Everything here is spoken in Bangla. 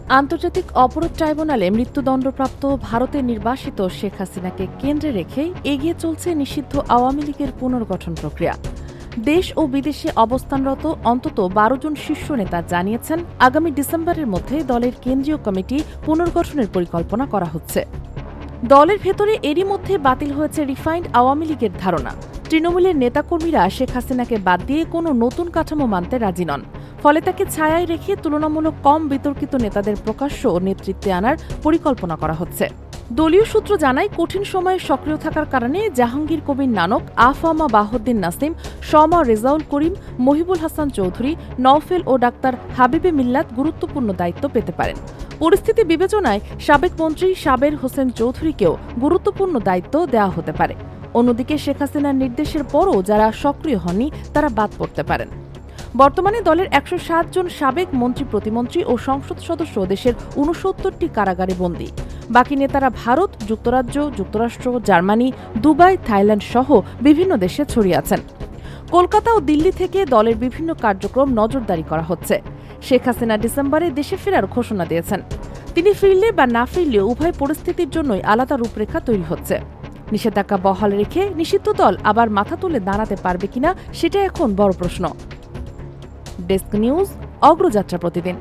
আন্তর্জাতিক অপরাধ ট্রাইব্যুনালে মৃত্যুদণ্ডপ্রাপ্ত ভারতের নির্বাসিত শেখ হাসিনাকে কেন্দ্রে রেখেই এগিয়ে চলছে নিষিদ্ধ আওয়ামী লীগের পুনর্গঠন প্রক্রিয়া। দেশ ও বিদেশে অবস্থানরত অন্তত ১২ জন শীর্ষ নেতা জানিয়েছেন, আগামী ডিসেম্বরের মধ্যে দলের কেন্দ্রীয় কমিটি পুনর্গঠনের পরিকল্পনা করা হচ্ছে। দলের ভেতরে এরই মধ্যে বাতিল হয়েছে রিফাইন্ড আওয়ামী লীগের ধারণা। তৃণমূলের নেতাকর্মীরা শেখ হাসিনাকে বাদ দিয়ে কোনো নতুন কাঠামো মানতে রাজি নন। ফলে তাকে ছায়ায় রেখে তুলনামূলক কম বিতর্কিত নেতাদের প্রকাশ্য নেতৃত্বে আনার পরিকল্পনা করা হচ্ছে। দলীয় সূত্র জানায়, কঠিন সময়ে সক্রিয় থাকার কারণে জাহাঙ্গীর কবির নানক, আফামা বাহউদ্দিন নাসিম, শমা রেজাউল করিম, মহিবুল হাসান চৌধুরী, নওফেল ও ডাক্তার হাবিবে মিল্লাত গুরুত্বপূর্ণ দায়িত্ব পেতে পারেন। পরিস্থিতি বিবেচনায় সাবেক মন্ত্রী সাবের হোসেন চৌধুরীকেও গুরুত্বপূর্ণ দায়িত্ব দেওয়া হতে পারে। অন্যদিকে শেখ হাসিনার নির্দেশের পরও যারা সক্রিয় হননি তারা বাদ পড়তে পারেন। বর্তমানে দলের ১৬০ জন সাবেক মন্ত্রী, প্রতিমন্ত্রী ও সংসদ সদস্য দেশের ৬৯টি কারাগারে বন্দী। বাকি নেতারা ভারত, যুক্তরাজ্য, যুক্তরাষ্ট্র, জার্মানি, দুবাই, থাইল্যান্ড সহ বিভিন্ন দেশে ছড়িয়ে আছেন। কলকাতা ও দিল্লি থেকে দলের বিভিন্ন কার্যক্রম নজরদারি করা হচ্ছে। শেখ হাসিনা ডিসেম্বরে দেশে ফেরার ঘোষণা দিয়েছেন। তিনি ফিরলে বা না ফিরলে উভয় পরিস্থিতির জন্যই আলাদা রূপরেখা তৈরি হচ্ছে। নিষেধাজ্ঞা বহাল রেখে নিষিদ্ধ দল আবার মাথা তুলে দাঁড়াতে পারবে কিনা সেটা এখন বড় প্রশ্ন। ডেস্ক নিউজ, অগ্রযাত্রা প্রতিদিন।